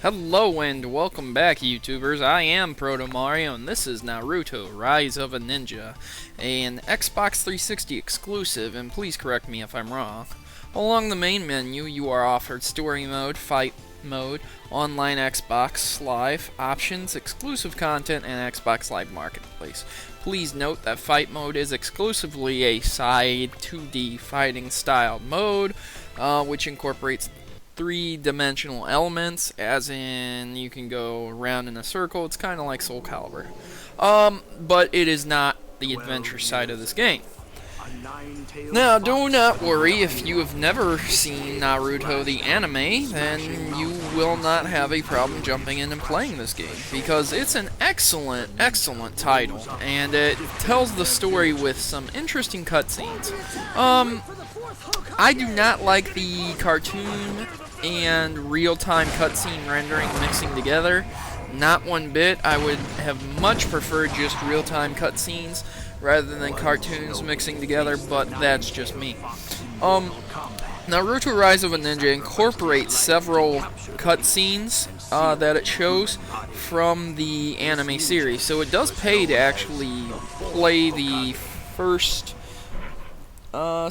Hello and welcome back, YouTubers. I am Protomario, and this is Naruto: Rise of a Ninja, an Xbox 360 exclusive, and please correct me if I'm wrong. Along the main menu, you are offered Story Mode, Fight Mode, Online Xbox Live, Options, Exclusive Content, and Xbox Live Marketplace. Please note that Fight Mode is exclusively a side 2D fighting style mode, which incorporates three-dimensional elements, as in you can go around in a circle. It's kind of like Soul Calibur. But it is not the adventure side of this game. Now, do not worry if you have never seen Naruto the anime, then you will not have a problem jumping in and playing this game, because it's an excellent, excellent title, and it tells the story with some interesting cutscenes. I do not like the cartoon and real-time cutscene rendering mixing together. Not one bit. I would have much preferred just real-time cutscenes rather than cartoons mixing together, but that's just me. Naruto Rise of a Ninja incorporates several cutscenes that it shows from the anime series, so it does pay to actually play the first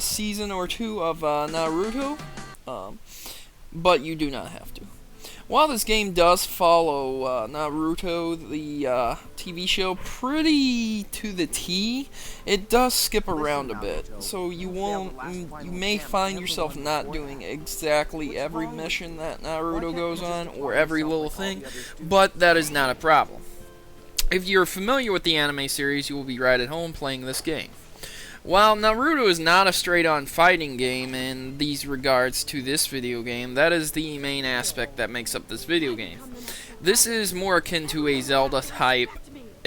season or two of Naruto, but you do not have to. While this game does follow Naruto, the TV show, pretty to the T, it does skip around a bit. So you may find yourself not doing exactly every mission that Naruto goes on, or every little thing, but that is not a problem. If you're familiar with the anime series, you will be right at home playing this game. While Naruto is not a straight-on fighting game in these regards to this video game, that is the main aspect that makes up this video game. This is more akin to a Zelda-type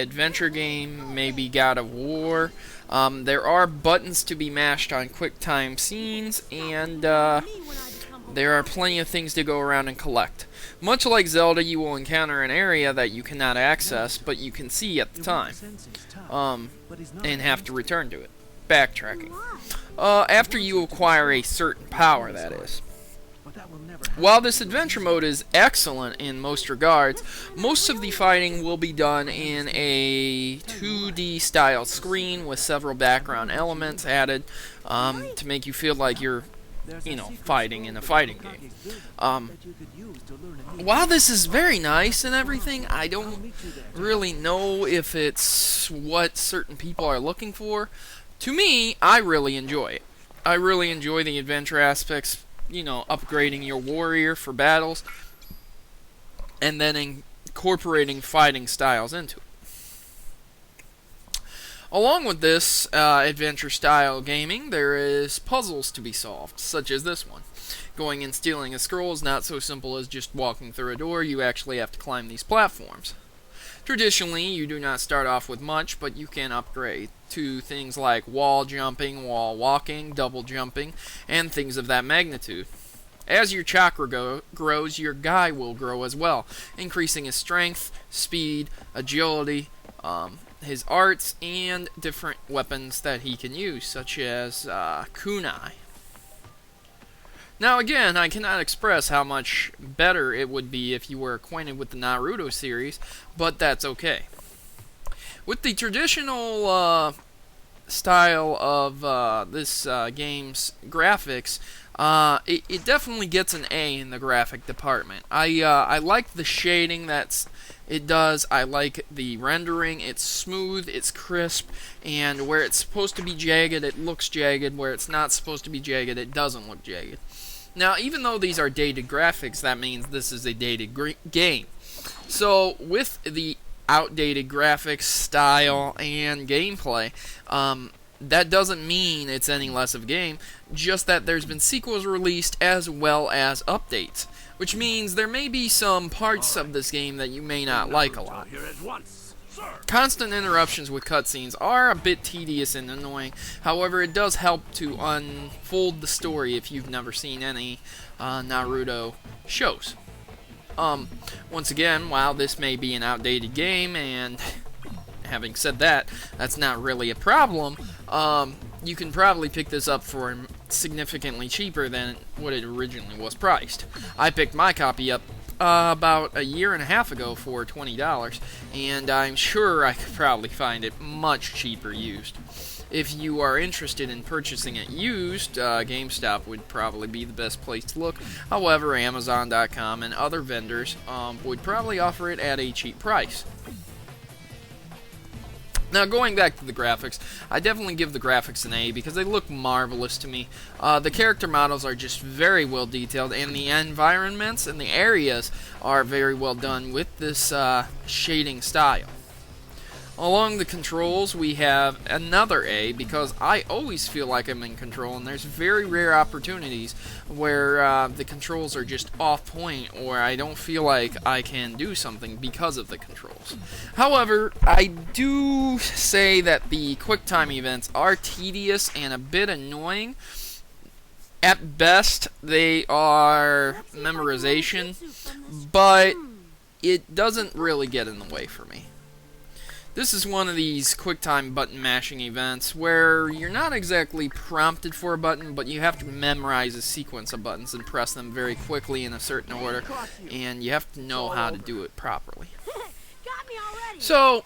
adventure game, maybe God of War. There are buttons to be mashed on quick-time scenes, and there are plenty of things to go around and collect. Much like Zelda, you will encounter an area that you cannot access, but you can see at the time, and have to return to it. Backtracking. After you acquire a certain power, that is. While this adventure mode is excellent in most regards, most of the fighting will be done in a 2D style screen with several background elements added to make you feel like you're, fighting in a fighting game. While this is very nice and everything, I don't really know if it's what certain people are looking for. To me, I really enjoy it. I really enjoy the adventure aspects, upgrading your warrior for battles, and then incorporating fighting styles into it. Along with this adventure style gaming, there is puzzles to be solved, such as this one. Going and stealing a scroll is not so simple as just walking through a door. You actually have to climb these platforms. Traditionally, you do not start off with much, but you can upgrade to things like wall jumping, wall walking, double jumping, and things of that magnitude. As your chakra grows, your guy will grow as well, increasing his strength, speed, agility, his arts, and different weapons that he can use, such as kunai. Now again, I cannot express how much better it would be if you were acquainted with the Naruto series, but that's okay. With the traditional style of this game's graphics, it definitely gets an A in the graphic department. I like the shading it does. I like the rendering. It's smooth, it's crisp, and where it's supposed to be jagged, it looks jagged. Where it's not supposed to be jagged, it doesn't look jagged. Now, even though these are dated graphics, that means this is a dated game. So, with the outdated graphics, style, and gameplay, that doesn't mean it's any less of a game, just that there's been sequels released as well as updates, which means there may be some parts of this game that you may not like a lot. Constant interruptions with cutscenes are a bit tedious and annoying. However, it does help to unfold the story if you've never seen any Naruto shows. Once again, while this may be an outdated game, and having said that, that's not really a problem, you can probably pick this up for significantly cheaper than what it originally was priced. I picked my copy up about a year and a half ago for $20, and I'm sure I could probably find it much cheaper used. If you are interested in purchasing it used, GameStop would probably be the best place to look. However, Amazon.com and other vendors would probably offer it at a cheap price. Now, going back to the graphics, I definitely give the graphics an A because they look marvelous to me. The character models are just very well detailed, and the environments and the areas are very well done with this shading style. Along the controls, we have another A because I always feel like I'm in control, and there's very rare opportunities where the controls are just off point or I don't feel like I can do something because of the controls. However, I do say that the QuickTime events are tedious and a bit annoying. At best, they are memorization, but it doesn't really get in the way for me. This is one of these QuickTime button mashing events where you're not exactly prompted for a button, but you have to memorize a sequence of buttons and press them very quickly in a certain order, and you have to know how to do it properly. So,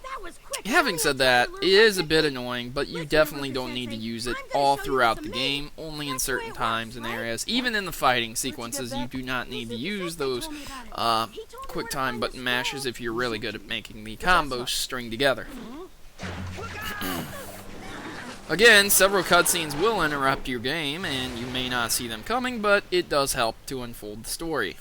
having said that, it is a bit annoying, but you definitely don't need to use it all throughout the game, only in certain times and areas. Even in the fighting sequences, you do not need to use those QuickTime button mashes if you're really good at making the combos string together. Again, several cutscenes will interrupt your game, and you may not see them coming, but it does help to unfold the story.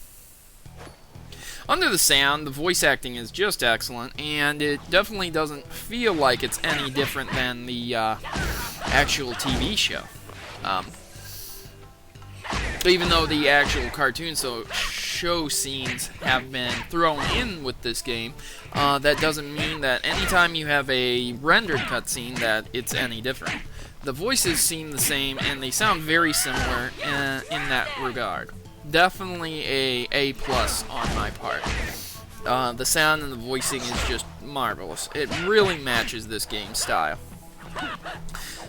Under the sound, the voice acting is just excellent, and it definitely doesn't feel like it's any different than the actual TV show. Even though the actual cartoon show scenes have been thrown in with this game, that doesn't mean that anytime you have a rendered cutscene that it's any different. The voices seem the same, and they sound very similar in that regard. Definitely a A+ on my part. The sound and the voicing is just marvelous. It really matches this game's style.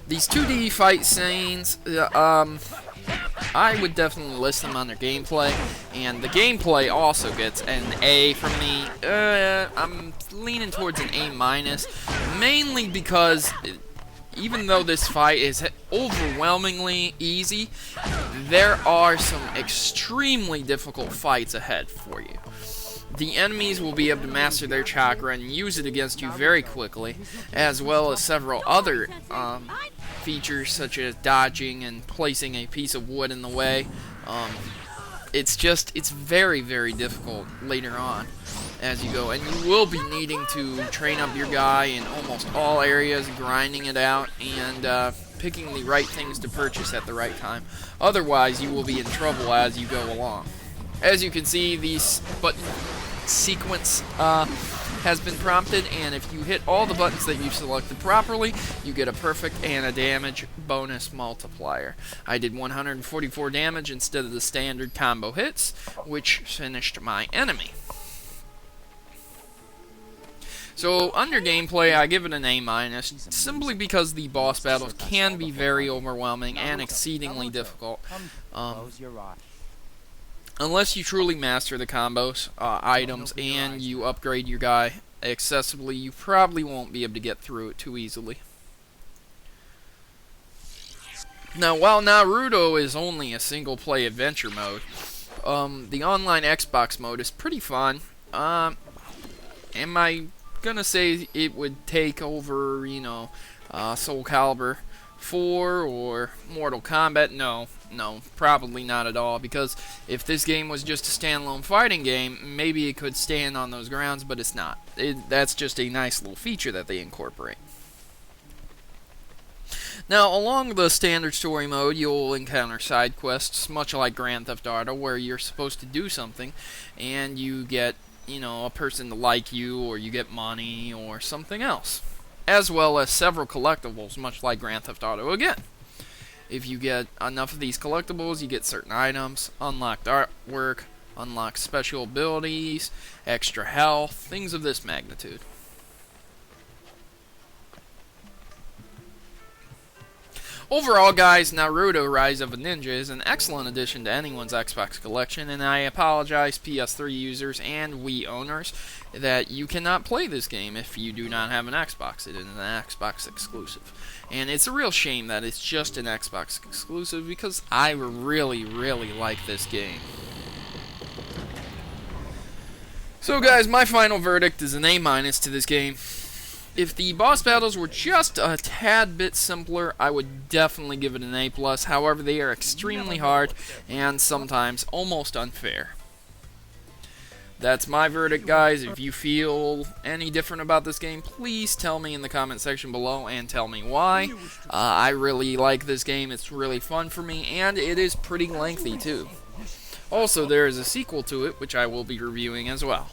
These 2D fight scenes, I would definitely list them on their gameplay, and the gameplay also gets an A from me. I'm leaning towards an A-, mainly because even though this fight is overwhelmingly easy, there are some extremely difficult fights ahead for you. The enemies will be able to master their chakra and use it against you very quickly, as well as several other features such as dodging and placing a piece of wood in the way. It's very, very difficult later on as you go, and you will be needing to train up your guy in almost all areas, grinding it out, and picking the right things to purchase at the right time. Otherwise, you will be in trouble as you go along. As you can see, these button sequence has been prompted, and if you hit all the buttons that you've selected properly, you get a perfect and a damage bonus multiplier. I did 144 damage instead of the standard combo hits, which finished my enemy. So, under gameplay, I give it an A-, simply because the boss battles can be very overwhelming and exceedingly difficult. Unless you truly master the combos, items, and you upgrade your guy excessively, you probably won't be able to get through it too easily. Now, while Naruto is only a single-play adventure mode, the online Xbox mode is pretty fun. Am I gonna say it would take over, Soul Calibur 4 or Mortal Kombat? No, probably not at all, because if this game was just a standalone fighting game, maybe it could stand on those grounds, but it's not. That's just a nice little feature that they incorporate. Now, along the standard story mode, you'll encounter side quests, much like Grand Theft Auto, where you're supposed to do something, and you get, a person to like you, or you get money, or something else. As well as several collectibles, much like Grand Theft Auto again. If you get enough of these collectibles, you get certain items, unlocked artwork, unlocked special abilities, extra health, things of this magnitude. Overall, guys, Naruto Rise of a Ninja is an excellent addition to anyone's Xbox collection, and I apologize, PS3 users and Wii owners, that you cannot play this game if you do not have an Xbox. It is an Xbox exclusive. And it's a real shame that it's just an Xbox exclusive, because I really, really like this game. So guys, my final verdict is an A- to this game. If the boss battles were just a tad bit simpler, I would definitely give it an A+. However, they are extremely hard and sometimes almost unfair. That's my verdict, guys. If you feel any different about this game, please tell me in the comment section below and tell me why. I really like this game. It's really fun for me, and it is pretty lengthy too. Also, there is a sequel to it, which I will be reviewing as well.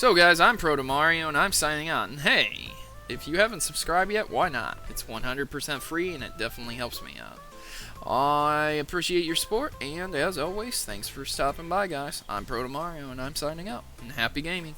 So guys, I'm Protomario, and I'm signing out. And hey, if you haven't subscribed yet, why not? It's 100% free, and it definitely helps me out. I appreciate your support, and as always, thanks for stopping by, guys. I'm Protomario, and I'm signing out. And happy gaming.